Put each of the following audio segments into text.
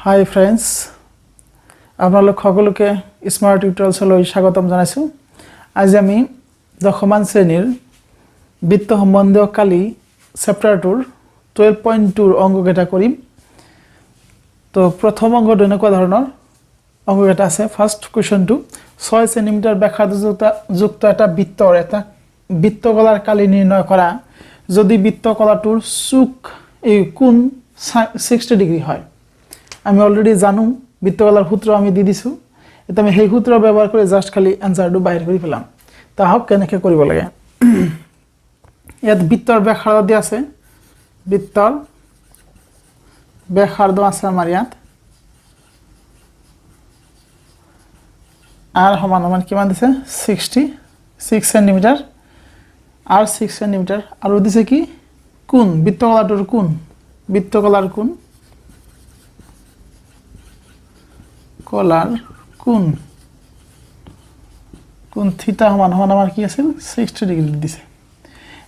হাই friends, আপোনালোক সকলোকে smart টিউটৰিয়েলছলৈ স্বাগতম জনাইছোঁ। আজি আমি দশমান শ্ৰেণীৰ বিত্ত সম্বন্ধীয় কালি চেপ্টাৰটোৰ 12.2 অংককেইটা কৰিম। তো প্ৰথম অংকটো এনেকুৱা ধৰণৰ অংককেইটা আছে। ফাৰ্ষ্ট কুৱেশ্যনটো 6 সেন্টিমিটাৰ ব্যাসাৰ্ধযুক্ত এটা বৃত্তকলাৰ কালি নিৰ্ণয় কৰা যদি বৃত্তকলাটোৰ চুক কোণ 60 ডিগ্ৰী হয়। আমি অলরেডি জানো বৃত্তকলার সূত্র আমি দি দিছো। এটা আমি সেই সূত্র ব্যবহার করে জাস্ট খালি আনসারটো বাহির করে পেলাম। তা হোক কেনেকৈ কৰিব লাগে। ইয়াত বৃত্তৰ ব্যাসাৰ্ধ দিয়া আছে, বৃত্তৰ ব্যাসাৰ্ধ আছে আমাৰ ইয়াত আৰ সমান কিমান দিছে 66 সেন্টিমিটাৰ আৰ 6 সেন্টিমিটাৰ আৰ দিছে কি কোণ বৃত্তকলাটোৰ কোণ বৃত্তকলাৰ কোণ কলার কোণ থিটা সমান আমার কি আছিল 60 ডিগ্রি দিছে।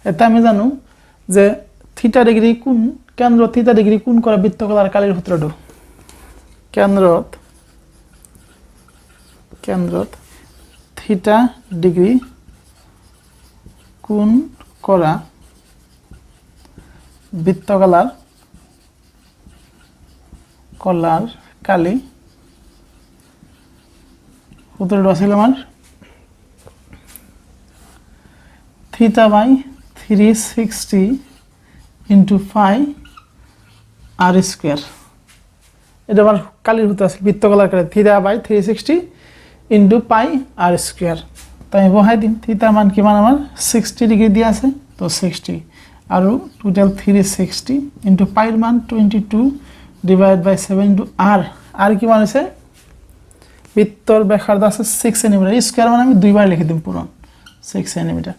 এটা আমি জানো যে থিটা ডিগ্রি কোণ কেন্দ্র থিটা ডিগ্রি কোণ কৰা বৃত্তকলাৰ কালিৰ সূত্ৰটো কেন্দ্ৰত থিটা ডিগ্ৰি কোণ কৰা বৃত্তকলাৰ কালি সূত্রটা আছিল আমার থিটা বাই 360 ইন্টু পাই আর স্কোয়ার। এটা আমার কালির সূত্র আছে বৃত্তকলার কালি থিটা বাই 360 ইন্টু পাই আর স্কোয়ার। তো আমি বহাই দিম থিটার মান কিমান আমার 60 ডিগ্রি দিয়া আছে। তো 60 আর টোটাল 360 ইন্টু পাইর মান 22 ডিভাইড বাই 7 ইন্টু আর কিমান আছে বৃত্তর ব্যাসার্ধ আছে 6 সেন্টিমিটার স্কোয়ার মানে আমি দুইবার লিখে দিম পূরণ 6 সেন্টিমিটার।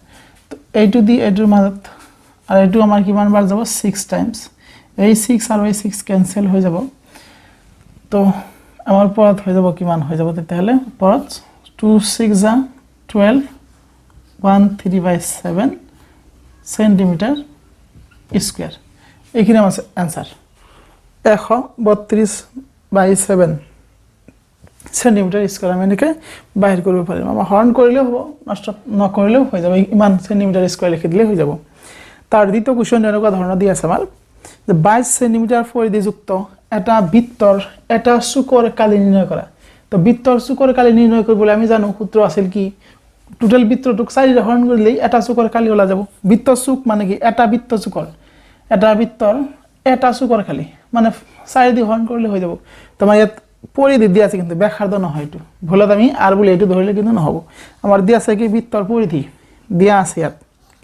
তো এইটু দি এইটুর মাজত আর এইটু আমার কিমান বার যাব 6 টাইমস এই 6 আর এই 6 ক্যান্সেল হয়ে যাব। তো আমার পরত হয়ে যাব কিমান হয়ে যাব তাহলে পরত 2 6 যা 12 1/3/7 সেন্টিমিটার স্কোয়ার। এখানে আমার অ্যান্সার 132/7 সেন্টিমিটার স্কোয়ার আমি এনেকৈ বাহিৰ কৰিব পাৰিম। আমাৰ হৰণ কৰিলেও হ'ব, নষ্ট নকৰিলেও হৈ যাব, ইমান সেন্টিমিটাৰ স্কোয়াৰ লিখি দিলে হৈ যাব। তাৰ দ্বিতীয় কুৱেশ্যন এনেকুৱা ধৰণৰ দি আছে আমাৰ যে 22 সেন্টিমিটাৰ পৰিধিযুক্ত এটা বৃত্তৰ এটা চুকৰ কালি নিৰ্ণয় কৰা। তো বৃত্তৰ চুকৰ কালি নিৰ্ণয় কৰিবলৈ আমি জানো সূত্ৰ আছিল কি টোটাল বৃত্তটোক 4 হৰণ কৰিলেই এটা চুকৰ কালি ওলা যাব। বৃত্তৰ চুক মানে কি এটা বৃত্তৰ এটা চুকৰ কালি মানে 4 দি হৰণ কৰিলে হৈ যাব। তোমাৰ ইয়াত পরিধি দিয়া আছে কিন্তু ব্যাসার্ধ নহয় এটু ভুলত আমি আর বলে এটু ধরলে কিন্তু নহব। আমার দিয়া আছে কি বৃত্তর পরিধি দিয়া আছে ইয়াত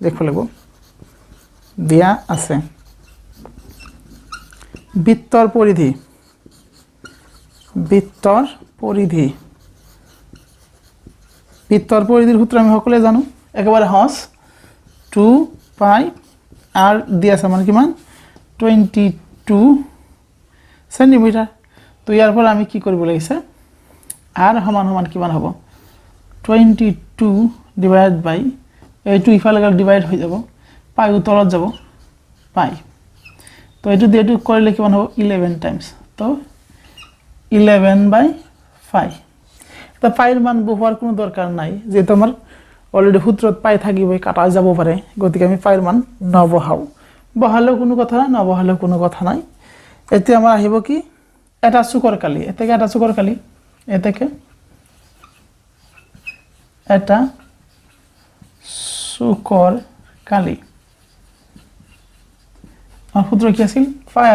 লিখব লাগিব দিয়া আছে বৃত্তর পরিধির সূত্র আমি সকলে জানো একেবারে সহজ 2 পাই আর দিয়া আছে মানে কিমান 22 সেন্টিমিটার। তো ইয়ার পর আমি কি করব লাগিছে আর সমান কিমান হ'ব 22 ডিভাইড বাই এইটো ইফালে ডিভাইড হৈ যাব পাই উত্তৰত যাব পাই। তো এইটো দিয়ে এইটো কৰিলে কিমান হ'ব 11 টাইমস। তো 11/5। তো পাইৰ মান বহুৱাৰ কোনো দৰকাৰ নাই যেহেতু আমাৰ অলৰেডি সূত্ৰত পাই থাকিবই কাটা যাব পাৰে, গতিকে আমি পাইৰ মান নবহাও, বহালেও কোনো কথা নাই নবহালেও কোনো কথা নাই। এতিয়া আমাৰ আহিব কি এটা চুকৰ কালি এটাকে এটা চুকৰ কালি এটাকে এটা চুকৰ কালি আর সূত্র কি আছিল পাই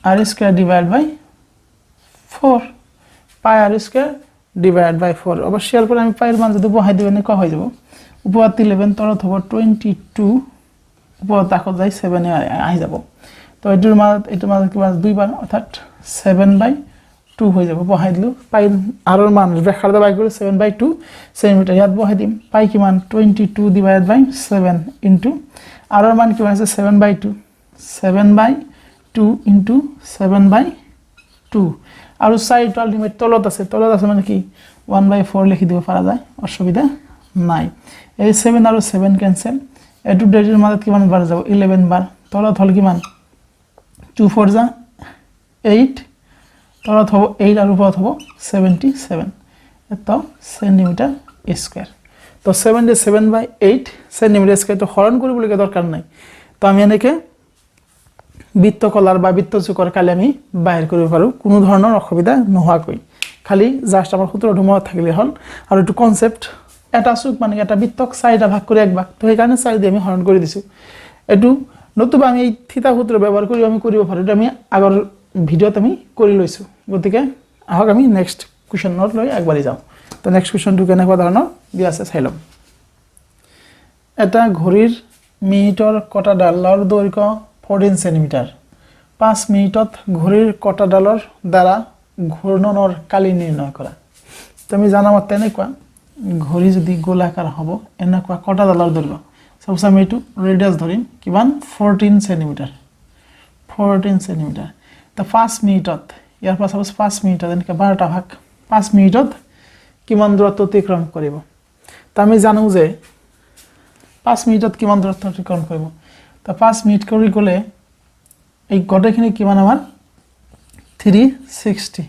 আর স্কয়ার ডিভাইড বাই 4 পাই আর স্কয়ার ডিভাইড বাই 4। অবশ্যই এর পর আমি পাইর মান যদি বহাই দিবেন ক হয়ে যাব উপর 11 তলত হবে 22 উপর তাকত যাই 7 এ আহি যাব। তো এইটোৰ মাজত কিমান দুইবাৰ অৰ্থাৎ 7/2 হৈ যাব বহাই দিলোঁ পাই আৰৰ মান ব্যাসাৰ্ধ বাই কৰি 7/2 সেন্টিমিটার ইয়াত বহাই দিম পাই কিমান 22 ডিভাইড বাই 7 ইনটু আৰৰ মান কিমান আছে 7/2 ইনটু 7/2 আৰু সাইডৰ লিমিট তলত আছে মানে কি 1/4 লিখি দিব পৰা যায়, অসুবিধা নাই। এই 7 আৰু 7 ক্যান্সেল এইটো ডেটেৰ মাজত কিমান বাৰ যাব 11 বাৰ তলত হল কিমান 2 4 যা 8 তলত হ'ব 8 আৰু ওপৰত হ'ব 77 এত সেন্টিমিটাৰ স্কয়াৰ তো 77/8 সেন্টিমিটাৰ স্কয়াৰ তো হৰণ কৰিবলগীয়া দৰকাৰ নাই তো আমি এনেকে বৃত্তকলাৰ বা বৃত্তচুকৰ কালি আমি বাহিৰ কৰিব পাৰো কোনো ধৰণৰ অসুবিধা নোহোৱাকৈ খালি জাস্ট আমাৰ সূত্ৰটো মনত থাকিলে হ'ল আৰু এটো কনসেপ্ট এটা চুক মানে এটা বৃত্তক চাৰিটা ভাগ কৰি এক ভাগ তো এই কাৰণে চাৰি দিয়ে আমি হৰণ কৰি দিছো এটো নতুবা আমি এই থিতা সূত্ৰ ব্যবহাৰ কৰি আমি কৰিব পাৰো এটা আমি আগৰ ভিডিওত আমি কৰি লৈছো গতিকে আহক আমি নেক্সট কোৱেশ্চন নোট লৈ একবাৰই যাওঁ তো নেক্সট কোৱেশ্চনটো কেনেকুৱা ধৰণৰ দিয়া আছে চাই লম এটা ঘড়ীৰ মিনিটৰ কটাডালৰ দৈৰ্ঘ্য 14 সেন্টিমিটাৰ 5 মিনিটত ঘড়ীৰ কটাডালৰ দ্বাৰা ঘূৰ্ণনৰ কালি নিৰ্ণয় কৰা তো আমি জানা মতে এনেকুৱা ঘড়ী যদি গোলাকাৰ হ'ব এনেকুৱা কটাডালৰ দৈৰ্ঘ্য সবসে আমি একটু ৰেডিয়াস ধৰিম কিমান 14 সেন্টিমিটাৰ 14 সেন্টিমিটাৰ তো 5 মিনিটত ইয়াৰ পৰা সাপোজ 5 মিনিটত এনেকৈ 12টা ভাগ 5 মিনিটত কিমান দূৰত্ব অতিক্ৰম কৰিব তো আমি জানো যে 5 মিনিটত কিমান দূৰত্ব অতিক্ৰম কৰিব তো 5 মিনিট কৰি গলে এই গটেখিনি কিমান আমাৰ 360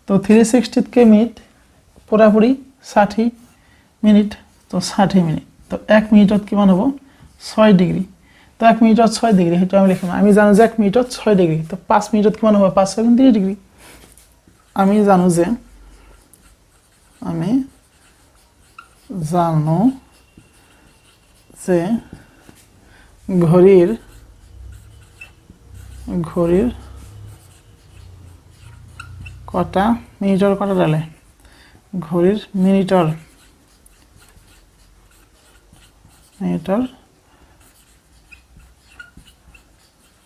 তো 360 কে মিনিট পুরাপুরি 60 মিনিট তো 60 মিনিট তো 1 মিনিটত কিমান হ'ব 6 ডিগ্ৰী তো 1 মিনিটত 6 ডিগ্ৰী হেতু আমি লিখিম আমি জানো যে 1 মিনিটত 6 ডিগ্ৰী তো 5 মিনিটত কিমান হ'ব 5 7 30 ডিগ্ৰী আমি জানো যে ঘড়ীৰ কটা মিনিটৰ কটা ডালে ঘড়ীৰ মিনিটৰ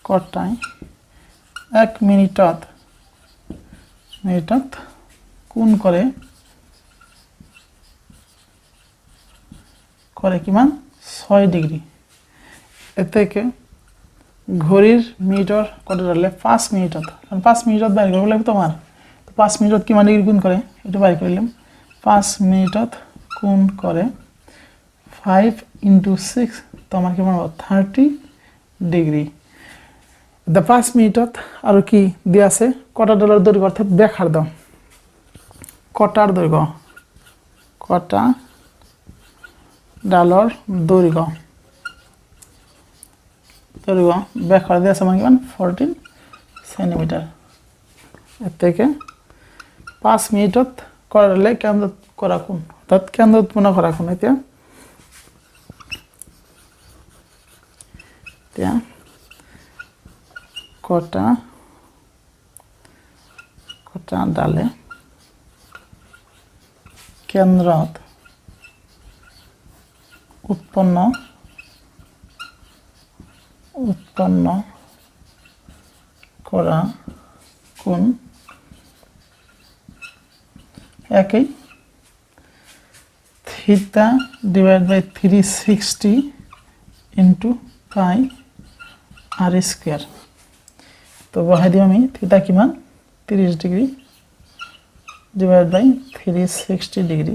কটাই 1 মিনিটত কোন কৰে কিমান 6 ডিগ্ৰী এতেকে ঘড়ীৰ মিনিটৰ কটা ডালে 5 মিনিটত কাৰণ 5 মিনিটত বাইৰ কৰিব লাগিব তোমাৰ তো 5 মিনিটত কিমান ডিগ্ৰী কোন কৰে এটো বাইৰ কৰিলাম 5 মিনিটত কোন কৰে 5 into 6 তো আমাৰ কিমান হ'ব 30 ডিগ্ৰী the 5 মিনিটত আৰু কি দিয়া আছে কটা ডালৰ দৈৰ্ঘ্য অৰ্থাৎ ব্যাসাৰ্ধ দাও কটাৰ দৈৰ্ঘ্য কটা ডালৰ দৈৰ্ঘ্য ব্যাসাৰ্ধ দিয়া আছে মানে কিমান 14 সেন্টিমিটাৰ এতেকে 5 মিনিটত কৰালে কেন্দ্ৰত কৰা কোন অৰ্থাৎ কেন্দ্ৰত পুনৰ কৰা কোন এতিয়া কটা ডালে কেন্দ্ৰত উৎপন্ন কৰা কোন একই থিটা divided by 360 into pi r square তো বহাই দিম আমি থিটা কিমান 30 degree divided by 360 degree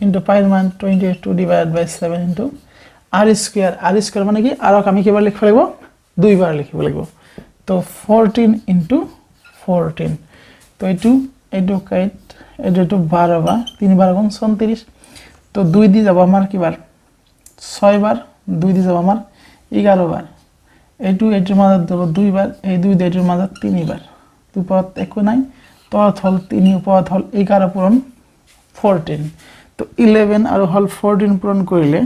into pi মান 22 divided by 7 into r square মানে কি আর আমি কিবাৰ লিখিব লাগিব দুইবাৰ লিখিব লাগিব তো 14 into 14 তো এটো কাইট এটো 12 বাৰ 3 বাৰ গুণ 34 তো 2 দি যাব আমাৰ কিবাৰ 6 বাৰ 2 দি যাব আমাৰ 11 বাৰ এটোৰ মাজত যাব 2 বাৰ এই 2 এটোৰ মাজত 3 বাৰ দুপৰত একো নাই তলত হল 3 উপৰত হল 11 পূৰণ 14 তো 11 আৰু হল 14 পূৰণ কৰিলে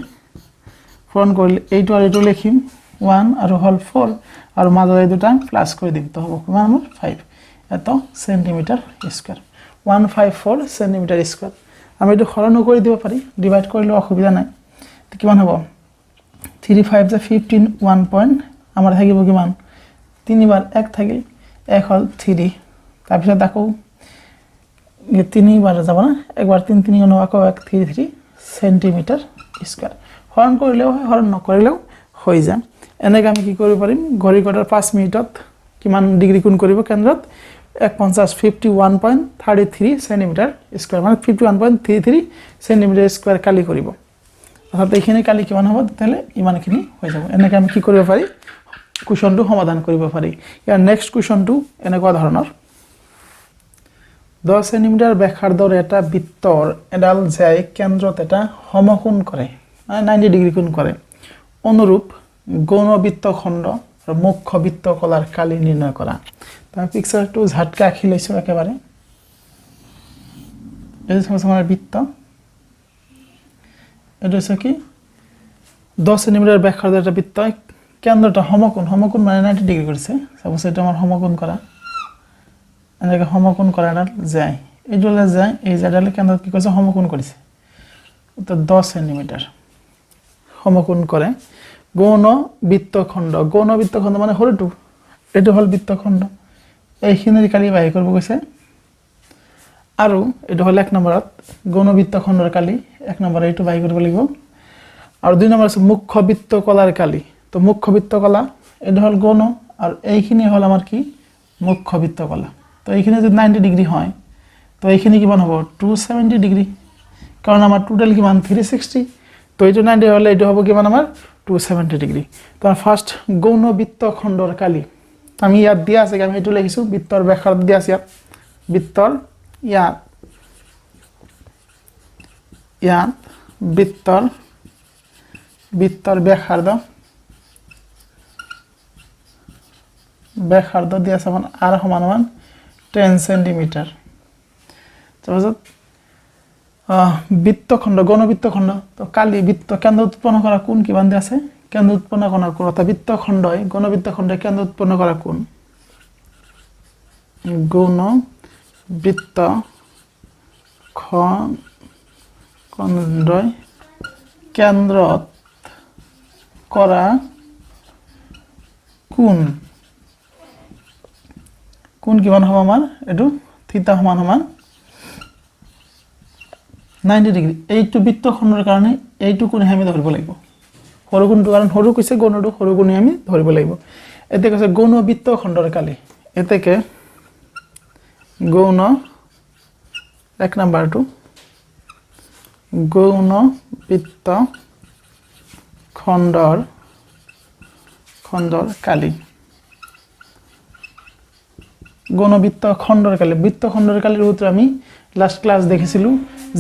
এইটো আৰু এইটো লিখিম 1 আৰু হল 4 আৰু মাজত এই দুটা প্লাস কৰি দিম তো হ'ব কিমান আমাৰ 5 এত সেন্টিমিটাৰ স্কয়াৰ 154 সেন্টিমিটাৰ স্কয়াৰ আমি এটো হৰণ কৰি দিব পাৰি ডিভাইড কৰিলে অসুবিধা নাই তো কিমান হ'ব 3 5 15 1 পইণ্ট আমাৰ থাকিব কিমান 3 বাৰ 1 থাকিল 1 হল 3 তাৰ পিছত আকৌ 3 বাৰ যাব না একবাৰ 3 3 গুণ আকৌ 1 3 3 সেন্টিমিটাৰ স্কয়াৰ হৰণ কৰিলেও হয় হৰণ নকৰিলেও হৈ যায় এনেকৈ আমি কি কৰিব পাৰিম ঘড়ী কটাৰ 5 মিনিটত কিমান ডিগ্ৰী কোণ কৰিব কেন্দ্ৰত 51.33 সেন্টিমিটাৰ স্কয়াৰ মানে 51.33 সেন্টিমিটাৰ স্কয়াৰ কালি কৰিব অর্থাৎ এইখিনি কালি কিমান হ'ব তাহলে ইমানখিনি হৈ যাব এনেকৈ আমি কি কৰিব পাৰি কুৱেশ্যনটো সমাধান কৰিব পাৰি ইয়াৰ নেক্সট কুৱেশ্যনটো এনেকুৱা ধৰণৰ 10 সেন্টিমিটাৰ ব্যাসাৰ্ধৰ এটা বৃত্তৰ এডাল যায় কেন্দ্ৰত এটা সমকোণ কৰে 90 ডিগ্ৰী কোণ কৰে অনুৰূপ গৌণ বৃত্তখণ্ড আৰু মুখ্য বৃত্তকলাৰ কালি নিৰ্ণয় কৰা তাৰ পিকচাৰটো ঝাটকা আঁকি লৈছো একেবাৰে এই সমস্যাৰ বৃত্ত এটা হচ্ছে কি 10 সেন্টিমিটার ব্যাসার্ধের একটা বৃত্ত কেন্দ্রটা সমকোণ সমকোণ মানে 90 ডিগ্রি করেছে সাপোজ এটা আমার সমকোণ করা এনেকে সমকোণ করাটা যায় এইডালে যায় এই জায়গালে কেন্দ্র কি করেছে সমকোণ করেছে তো 10 সেন্টিমিটার সমকোণ করে গৌণ বৃত্তখণ্ড মানে সৰুটো এটো হল বৃত্তখণ্ড এইখিনিৰ কালি বাই কৰিব গৈছে আৰু এটো হল 1 নম্বৰত গৌণ বৃত্তখণ্ডৰ কালি 1 নম্বৰ এইটো বাই কৰিব লাগিব আৰু 2 নম্বৰ আছে মুখ্য বৃত্তকলাৰ কালি তো মুখ্য বৃত্তকলা এটো হল গৌণ আৰু এইখিনি হল আমাৰ কি মুখ্য বৃত্তকলা তো এইখিনি যদি 90 ডিগ্ৰী হয় তো এইখিনি কিমান হ'ব 270 ডিগ্ৰী কাৰণ আমাৰ টোটাল কিমান 360 তো এইটো 90 হলে এইটো হ'ব কিমান আমাৰ 270 ডিগ্ৰী তো ফাৰ্স্ট গৌণ বৃত্তখণ্ডৰ কালি আমি ইয়াত দিয়া আছে আমি এইটো লিখিছো বৃত্তৰ ব্যাসাৰ্ধ দিয়া আছে ইয়াত বৃত্তৰ ইয়াত বৃত্তৰ ব্যাসাৰ্ধ দিয়া আছে মান r সমান 10 সেন্টিমিটাৰ তাৰপিছত বৃত্তখণ্ড গৌণ বৃত্তখণ্ড তো কালি বৃত্ত কেন্দ্র উৎপন্ন করা কোণ কিমান দিয়া আছে কেন্দ্র উৎপন্ন করা কোণ অর্থাৎ বৃত্তখণ্ডই গৌণ বৃত্তখণ্ডে কেন্দ্র উৎপন্ন করা কোণ গৌণ বৃত্তখণ্ডই কেন্দ্রত করা কোণ কিমান হ'ব আমাৰ এটো থিটা সমান 90 ডিগ্ৰী এইটো বৃত্তখণ্ডৰ কাৰণে এইটো কোণ আমি ধৰিব লাগিব সৰু কোণটো কাৰণ সৰু কৈছে গৌণটো সৰু কোণ আমি ধৰিব লাগিব এতে কৈছে গৌণ বৃত্তখণ্ডৰ কালি এতেকে গৌণ 1 নম্বৰটো গৌণ বৃত্তখণ্ডৰ কালি গৌণ বৃত্তখণ্ডৰ কালিৰ সূত্ৰ আমি লাস্ট ক্লাস দেখিছিলো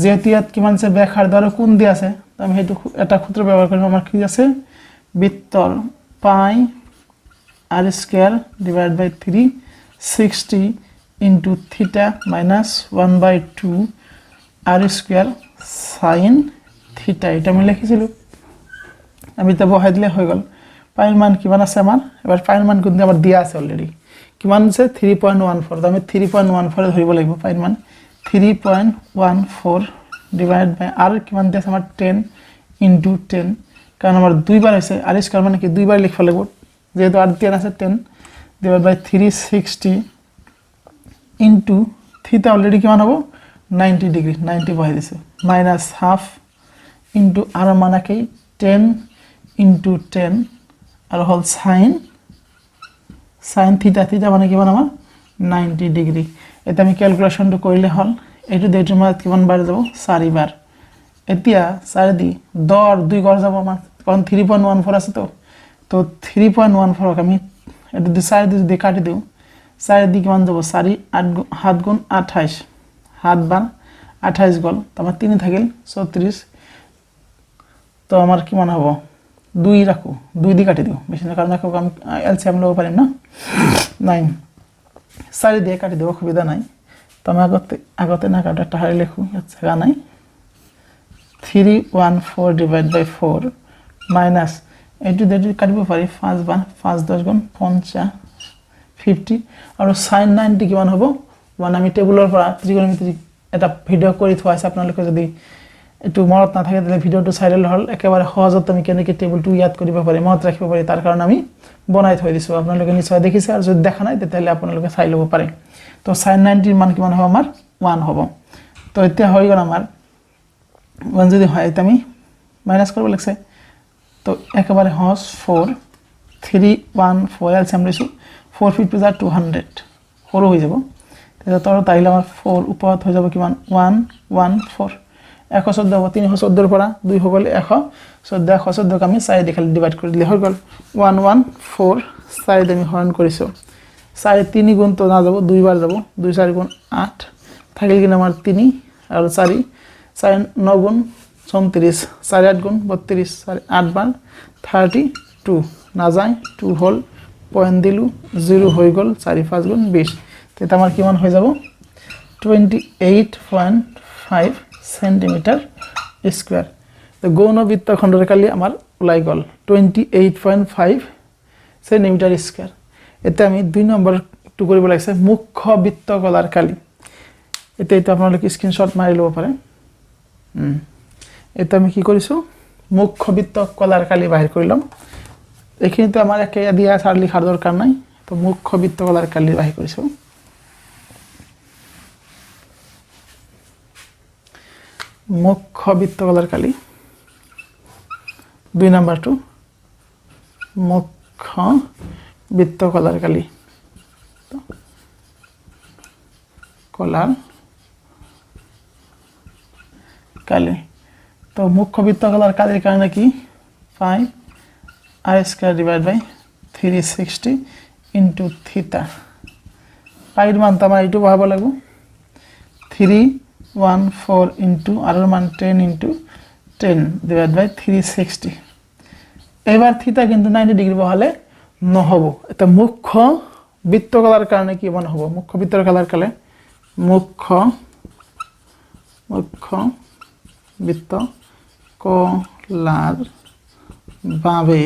যেহেতু ইয়াত কিমান আছে ব্যাসাৰ্ধ আৰু কোণ দিয়া আছে আমি হেতু এটা সূত্ৰ ব্যৱহাৰ কৰিম আমাৰ কি আছে বৃত্তৰ পাই r স্কয়ার ডিভাইড বাই 360 ইনটু থিটা মাইনাস 1/2 r স্কয়ার sin থিটা এটা আমি লিখিছিলো আমি তা বহাই দিলে হৈ গল পাইৰ মান কিমান আছে আমাৰ এবাৰ পাইৰ মান কিন্তু আমাৰ দিয়া আছে অলৰেডি কিমান আছে 3.14 আমি 3.14 ধৰিব লাগিব পাইৰ মান 3.14 ডিভাইড বাই r কিমান দিয়া আছে আমাৰ 10 ইনটু 10 কাৰণ আমাৰ দুইবাৰ হৈছে r স্কয়াৰ মানে কি দুইবাৰ লিখিব লাগিব যেহেতু r দিয়া আছে 10 ডিভাইড বাই 360 ইনটু থিটা অলরেডি কিমান হ'ব 90 ডিগ্ৰী 90 বহাই দিছে মাইনাস হাফ ইনটু r মানে কি 10 ইনটু 10 আৰু হল sin থিটা মানে কিমান আমাৰ 90 ডিগ্ৰী এটা আমি ক্যালকুলেশনটো কৰিলে হল এটো দেইটো মানে কিমান বাৰ যাব 4 বাৰ এতিয়া 4 দি 10 2 গৰ যাব আমাৰ কোন 3.14 আছে তো 3.14 আমি এটো 4 দি যদি কাটি দিও 4 দি কিমান যাব 4 8 গুণ 28 7 বাৰ 28 গল তো আমাৰ 3 থাকিল 34 তো আমাৰ কিমান হ'ব 2 রাখো 2 দি কাটি দিও বেশি না কারণ আমি এলসিএম লব পারিম না 9 4 দিয়ে কাটি দেব সুবিধা নাই তো আমি আগতে না কাটা টাহারে লিখু জায়গা নাই 314 ডিভাইড বাই 4 মাইনাস এইটো দেটি কাটিব পারি 5 বা 5 10 গুণ 50 50 আৰু sin 90 কিমান হ'ব মানে আমি টেবুলৰ পৰা ত্ৰিকোণমিতি এটা ভিডিও কৰি থোৱা আছে আপোনালোকে যদি এটো মনত না থাকে তাহলে ভিডিওটো চাইলে হল একেবারে সহজত আমি কেনেকৈ টেবুলটো ইয়াদ কৰিব পাৰি মনত ৰাখিব পাৰি তাৰ কাৰণে আমি বনাই থৈ দিছো আপোনালোকে নিশ্চয় দেখিছে আৰু যদি দেখা নাই তেতিয়ালে আপোনালোকে চাই ল'ব পাৰে তো sin 90 ৰ মান কিমান হ'ব আমাৰ 1 হ'ব তো এতিয়া হৈ গল আমাৰ 1 যদি হয় এটা আমি মাইনাস কৰিব লাগছে তো একেবাৰে হস 4 314 এলসিএম লৈছো 4 ফিট টু 200 সৰু হৈ যাব তেতিয়া তৰত আহিলে আমাৰ 4 ওপৰত হৈ যাব কিমান 114 114 হ'ব 314 পৰা 2 হৈ গল 114 114 আমি 4 দি খালি ডিভাইড কৰি দিলে হৈ গল 114 4 দিয়ে আমি হরণ করেছো 4 3 গুণ তো না যাব দুইবার যাব 2 4 গুণ 8 থাকিল কিনা আমার 3 আর 4 4 9 গুণ 34 4 8 গুণ 32 4 8 বার 32 না যায় 2 হোল পয়েন্ট দিলু 0 হয়ে গেল 4 5 গুণ 20 তো আমার কি মান হয়ে যাব 28.5 সেন্টিমিটার স্কয়ার তো গৌণ বৃত্তখণ্ডের কালি আমার ওলাই গল 28.5 সেন্টিমিটার স্কয়ার এতে আমি 2 নম্বর একটু কৰিব লাগিছে মুখ্য বৃত্তকলাৰ কালি এতে এটা আপোনালোকে স্ক্ৰিনশট মাৰি লব পাৰে এটা আমি কি কৰিছো মুখ্য বৃত্তকলাৰ কালি বাহিৰ কৰিলাম এখিনিতে আমাৰ একে দিয়া সাৰ লিখাৰ দৰকাৰ নাই তো মুখ্য বৃত্তকলাৰ কালি বাহিৰ কৰিছো মুখ্য বৃত্তকলার কালি 2 নাম্বার 2 মুখ্য বৃত্তকলার কালি কলার কালি তো মুখ্য বৃত্তকলার কালির কারণে কি 5 r square divided by 360 into theta পাইর মান তো আমার একটু বহাব লাগব 314 into r মান 10 into 10 divided by 360 এবার থিটা কিন্তু 90 ডিগ্রি বহালে নহব এটা মুখ্য বৃত্তকলার কারণে কি মান হবে মুখ্য বৃত্তকলার কালে মুখ্য বৃত্তকলার ভাবে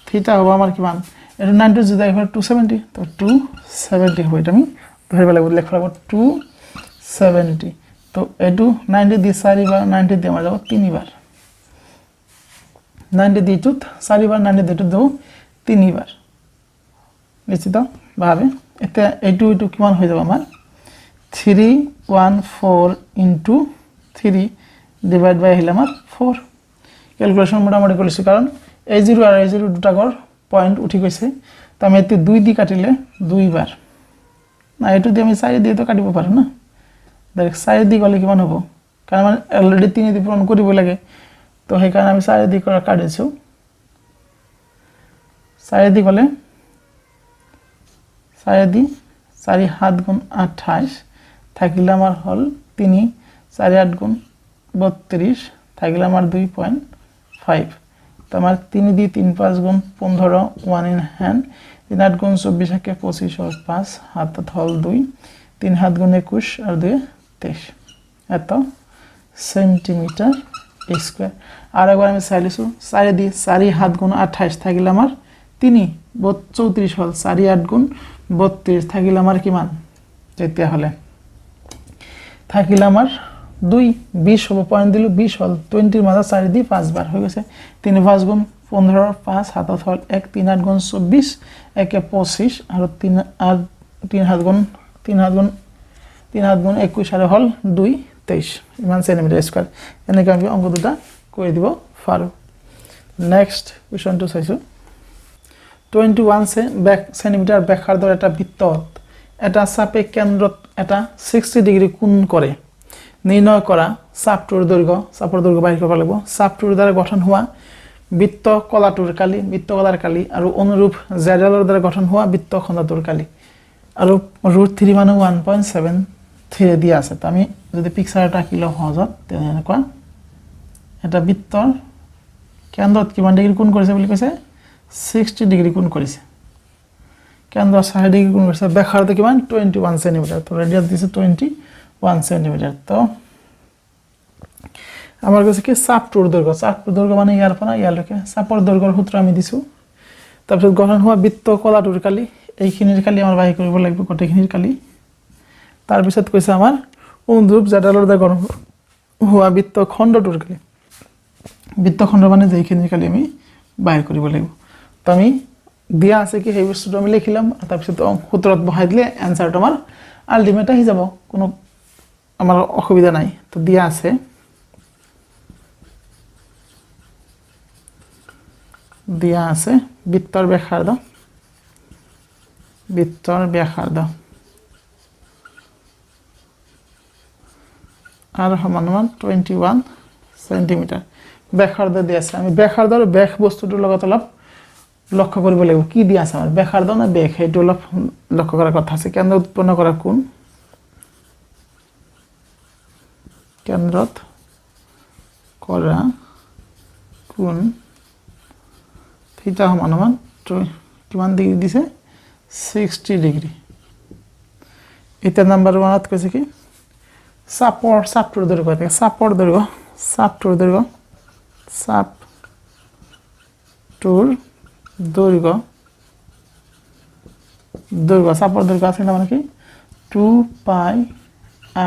থিটা হবে আমার কি মান এটা 90 যদি এবার 270 তো 270 হবে এটা আমি ধরে লাগবে লেখা লাগবে 270 তো এটু 90 দিয়ে 4 বার 90 দিয়ে আমরা যাব 3 বার 90 দিয়ে টুত 4 বার 90 দিয়ে টুত দাও 3 বার নিশ্চিত ভাবে এটা এটু কি মান হয়ে যাবে আমার 314 into 3 ডিভাইড বাই হলো আমার 4 ক্যালকুলেশন মোটামুটি করেছি কারণ a0 আর a0 দুটা গড় পয়েন্ট উঠি গেছে তো আমি এতে 2 দিয়ে কাটিলে 2 বার না এটু দিয়ে আমি 4 দিয়ে তো কাটিব পারো না ডাইরেক্ট 4 দিয়ে গলে কিমান হবে কারণ আমি অলরেডি 3 দিয়ে পূরণ করিব লাগে তো সেই কারণে আমি 4 দিয়ে করা কাটিছো 4 দিয়ে গলে 4 দিয়ে 4 7 গুণ 28 থাকিলে আমার হল 3 4 8 গুণ 32 থাকিলে আমার 2.5 তো আমার 3 দিয়ে 3 5 গুণ 15 1 in hand 3 8 গুণ 24 একে 25 আর 5 হাত হল 2 3 হাত গুণ 21 আর 2 23 এত সেন্টিমিটার স্কয়ার আর একবার আমি চাইলিছো 4 দিয়ে 4 হাত গুণ 28 থাকিলে আমার 3 34 হল 4 8 গুণ 32 থাকিলে আমার কি মান যেতে হলে থাকিলে আমার 2 20 হবে পয়েন্ট দিল 20 হল 20 এর মাঝে 4 দিয়ে 5 বার হয়ে গেছে 3 5 গুণ 15 5 হাত হল 1 3 8 গুণ 24 একে 25 আর 3 হাত গুণ 3 হাত গুণ 21 আর হল 2 23 ইমান সেন্টিমিটার স্কয়ার এনেকে আমি অঙ্ক দুটা করে দিব পারো নেক্সট কোশ্চেন টু চাইছো 21 সেন্টিমিটার ব্যাসার্ধর একটা বৃত্ত এটা চাপে কেন্দ্রত এটা 60 ডিগ্রি কোণ করে নির্ণয় করা চাপটোৰ দৈৰ্ঘ্য বাইৰ কৰিব লাগিব চাপটোৰ দ্বাৰা গঠন হোৱা বৃত্তকলাৰ কালি আৰু অনুৰূপ জেডালৰ দ্বাৰা গঠন হোৱা বৃত্তখণ্ডটোৰ কালি আৰু √3 মানে 1.73 দিয়া আছে তো আমি যদি পিকচাৰ এটা আঁকি লওঁ সহজত তেনেকুৱা এটা বৃত্তৰ কেন্দ্ৰত কিমান ডিগ্ৰী কোণ কৰিছে বুলি কৈছে 60 ডিগ্ৰী কোণ কৰিছে কেন্দ্ৰ 60 ডিগ্ৰী কোণ কৰিছে ব্যাসাৰ্ধ কিমান 21 সেন্টিমিটাৰ তো ৰেডিয়াস দিছে 21 সেন্টিমিটাৰ তো আমাৰ কাছে কি চাপটোৰ দৈৰ্ঘ্য মানে ইয়াৰ পৰা ইয়ালৈকে চাপৰ দৈৰ্ঘ্যৰ সূত্ৰ আমি দিছো তাৰপিছত গঠন হোৱা বৃত্তকলাটোৰ কালি এইখিনিৰ কালি আমাৰ বাহি কৰিব লাগিব গোটেইখিনিৰ কালি তাৰপিছত কৈছে আমাৰ অনুৰূপ জেডালৰ দ্বাৰা গঠন হোৱা বৃত্তখণ্ডটোৰ কালি বৃত্তখণ্ড মানে যেইখিনিৰ কালি আমি বাহি কৰিব লাগিব তো আমি দিয়া আছে কি সেই বস্তুটো আমি লিখিলাম তাৰপিছত সূত্ৰত বহাই দিলে এনসাৰটো আমাৰ আলটিমেট আহি যাব কোনো আমাৰ অসুবিধা নাই তো দিয়া আছে বৃত্তৰ ব্যাসাৰ্ধ আৰ সমান 21 সেন্টিমিটাৰ ব্যাসাৰ্ধ দিয়া আছে আমি ব্যাসাৰ্ধৰ ব্যাস বস্তুটোৰ লগত অলপ লক্ষ্য করব লাগবে কি দিয়ে আছে আমার ব্যাখার দাও না ব্যাখ এটা হলো লক্ষ্য করার কথা আছে কেন্দ্র উৎপন্ন করা কোণ কেন্দ্রত করা কোণ থিটা সমান কিমান ডিগ্রি দিছে 60 ডিগ্রি এটা নাম্বার 1 কইছে কি সাপটোর দৈর্ঘ্য থেকে সাপটোর দৈর্ঘ্য সাপোর্ট দৈর্ঘ্য আছে না মানে কি 2 পাই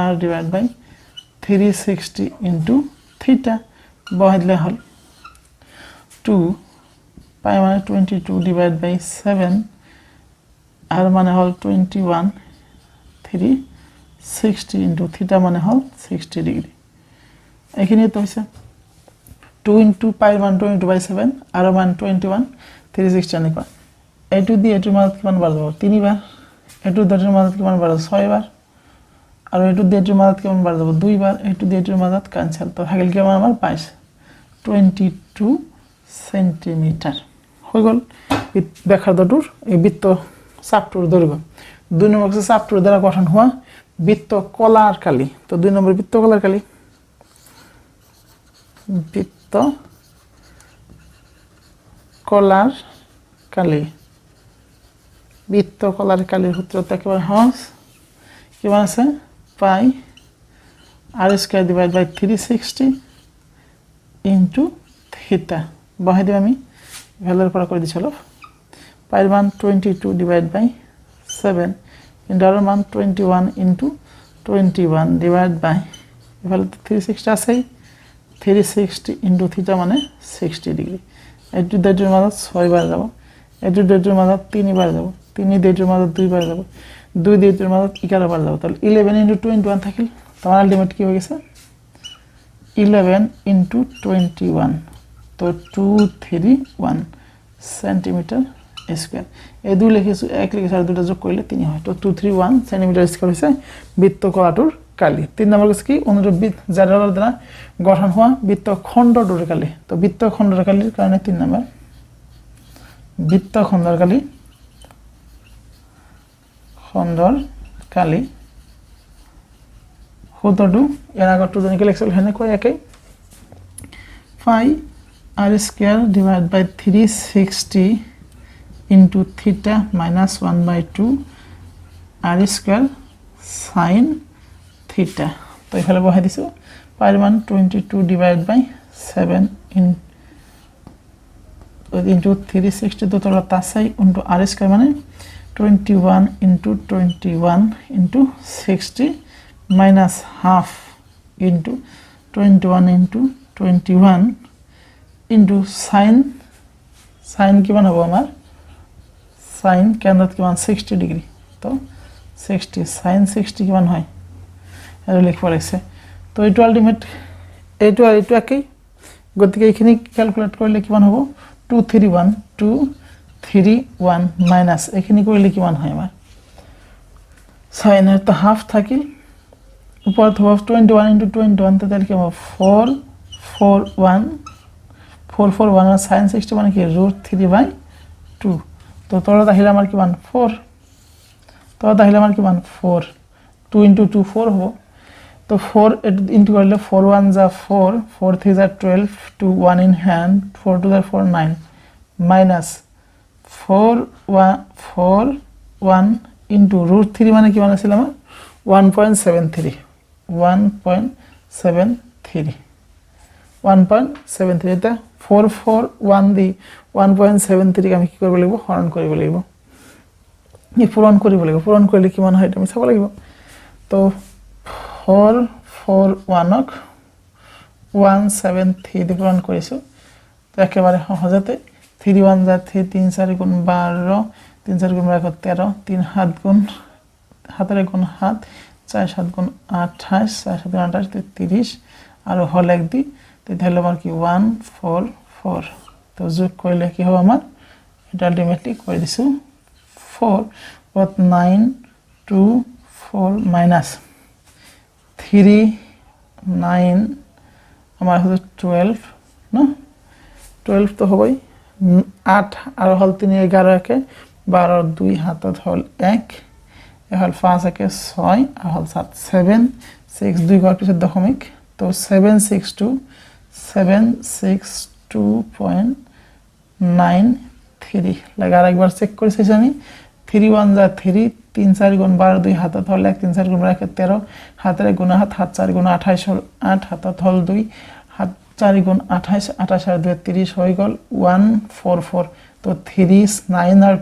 r ডিভাইড বাই 360 ইনটু থিটা বহাইলে হল 2 পাই মানে 22 ডিভাইড বাই 7 r মানে হল 21 360 ইনটু থিটা মানে হল 60 ডিগ্রি এখানে তো হইছে 2 ইনটু পাই মান 22 বাই 7 r মান 21 360 আনিবা এটু দিয়ে এটুর মান কিমান বার যাব 3 বার এটু দরের মান কিমান বার 6 বার আর এটু দিয়ে এটুর মান কিমান বার যাব 2 বার এটু দিয়ে এটুর মান ক্যান্সেল তো থাকল কি আমার 22 সেন্টিমিটার হয়ে গেল ব্যাসার্ধটুর এই বৃত্ত চাপটুর দৈর্ঘ্য 2 নম্বর হচ্ছে চাপটুর দ্বারা গঠন হওয়া বৃত্ত কলার কালি তো 2 নম্বর বৃত্ত কলার কালি বৃত্ত কলার কালির সূত্রটা একেবারে সহজ কিমান আছে পাই r স্কয়ার ডিভাইড বাই 360 ইনটু থিটা বহাই দিই আমি ভ্যালুর পর করে দিছিল পাইর মান 22 ডিভাইড বাই 7 ইনটু r মান 21 ইনটু 21 ডিভাইড বাই ভ্যালু 360 আছে 360 ইনটু থিটা মানে 60 ডিগ্রি এটু দেটের মান 6 বার যাব এটু দেটের মান 3 বার যাব 3 দেটের মান 2 বার যাব 2 দেটের মান 11 বার যাব তাহলে 11 ইনটু 21 থাকিল তোমার আলটিমেট কি হয়ে গেছে 11 ইনটু 21 তো 231 সেন্টিমিটার স্কয়ার এই দুই লিখেছো এক লিখেছো আর দুটো যোগ করলে 3 হয় তো 231 সেন্টিমিটার স্কয়ার হইছে বৃত্তকলাটুর কালি 3 নম্বর হচ্ছে কি অনুরূপ জারলার দ্বারা গঠন হওয়া বৃত্তখণ্ডটুর কালি তো বৃত্তখণ্ডের কালির কারণে 3 নম্বর বৃত্তখণ্ডের কালি কতটু এর আগেরটু জনকে লিখছিল এখানে কয় একই 5 r স্কয়ার ডিভাইড বাই 360 ইনটু থিটা মাইনাস 1/2 r স্কয়ার sin থিটা তো এখানে বহাই দিছো পাইর মান 22 ডিভাইড বাই 7 ইনটু 360 তো তোলা তাসাই ইনটু r স্কয়ার মানে 21 into 21 into 60 minus half into 21 into 21 into sin কিমান হবে আমার sin কেন্দ্র কিমান 60 ডিগ্রি তো 60 sin 60 কিমান হয় এটা লিখব লাগছে তো এটা আলটিমেট এইটো একই গতিকে এখানে ক্যালকুলেট করলে কিমান হবে 231 মাইনাস এখানে করলে কিমান হয় আমার sin এর তো হাফ থাকিল উপর তো 21 into 21 তো তাহলে কি হবে 441 আর sin 60 মানে কি √3/2 তো তোরা তাহলে আমার কি মান 4 2 into 2 4 হবে তো 4 ইনটু করলে 4 1 যা 4 4 3 যা 12 2 1 in hand 4 2 যা 4 9 minus 4 1 into √3 মানে কি মানে ছিল আমার 1.73 এটা 441 দি 1.73 আমি কি করব লাগিব হরণ কৰিব লাগিব এই পূৰণ কৰিব লাগিব পূৰণ কৰিলে কিমান হয় এটা আমি চাব লাগিব তো 441ক 173 দি পূরণ কৰিছো তো একেবারে সহজতে 3 1 যা 3 3 4 গুণ 12 3 4 গুণ 12 13 3 7 গুণ হাতের গুণ 7 4 7 গুণ 28 4 7 গুণ 28 30 আর হল এক দি তাহলে আমার কি 144 তো যোগ করলে কি হবে আমার এটা আলটিমেটলি করে দিছো 4 but 9 2 4 minus 3 9 আমার হচ্ছে 12 না 12 তো হবেই 8 আর হল 3 11 একে 12 2 হাতত হল 1 এ হল 5 একে 6 আর হল 7 7 6 2 ঘর পিছর দশমিক তো 762.93 লাগে আরেকবার চেক করেছি আমি 3 1 যা 3 3 4 গুণ 12 2 হাতত হল 1 3 4 গুণ 1 13 হাতের গুণ হাত 4 গুণ 28 হল 8 হাতত হল 2 হাত 4 গুণ 28 28 আর 2 30 হয়ে গেল 144 তো 3 9 আর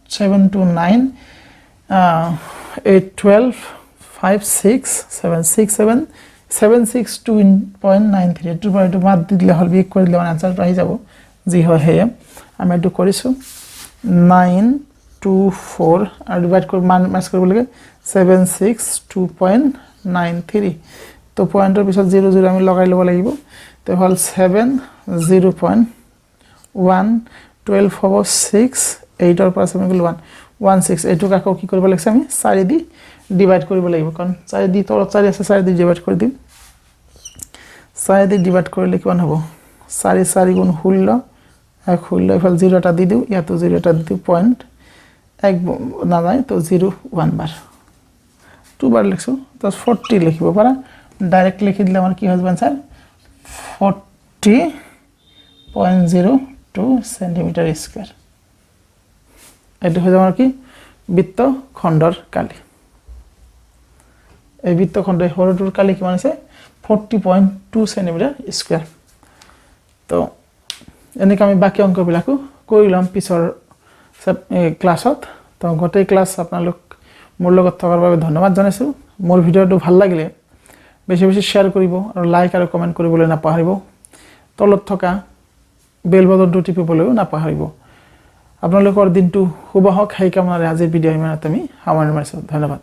7 to 9 8 12 5 6 7 6 7 762.93 একটু পরে একটু মাত দিলে হল বিয়োগ করে দিলে আমার অ্যান্সার পাই যাব জি হয় হে আমি একটু করেছি 924 আর ডিভাইড করে ম্যাচ করে বলে 762.93 তো পয়েন্টের পিছত 0 0 আমি লগাই লব লাগিব তো হল 7 0.1 12 হব 6 8 এর পাশে আমি গেল 1 16 এটুক আকৌ কি কৰিব লাগছে আমি 4 দি ডিভাইড কৰিব লাগিব কাৰণ 4 দি তলত 4 আছে 4 দি ডিভাইড কৰি দিম 4 দি ডিভাইড কৰিলে কিমান হ'ব 4 4 গুণ 16 এক 16 এফাল 0টা দি দিও ইয়াতো 0টা দি দিও পয়েন্ট এক না যায় তো 0 1 বার 2 বার লিখছো তো 40 লিখিব পারা ডাইরেক্ট লিখি দিলে আমার কি হবে आंसर 40.02 সেন্টিমিটার স্কয়ার এটা হয়ে যাবে কি বৃত্তখণ্ডর কালি এই বৃত্তখণ্ডের হরটোর কালি কি মানে 40.2 সেন্টিমিটার স্কয়ার তো এনেকে আমি বাকি অঙ্কবিলাকো কৰিলাম পিছৰ ক্লাছত তো গোটেই ক্লাস আপোনালোক মোৰ লগত থকাৰ বাবে ধন্যবাদ জনাইছো মোৰ ভিডিওটো ভাল লাগিলে বেশি বেশি শেয়াৰ কৰিব আৰু লাইক আৰু কমেন্ট কৰিবলৈ নাপাহৰিব তলত থকা বেল বাটনটো টিপিবলৈও নাপাহৰিব আপোনালোকৰ দিনটো শুভ হওক সেই কামনাৰে আজিৰ ভিডিও ইমানতে আমি সামৰণি মাৰিছো ধন্যবাদ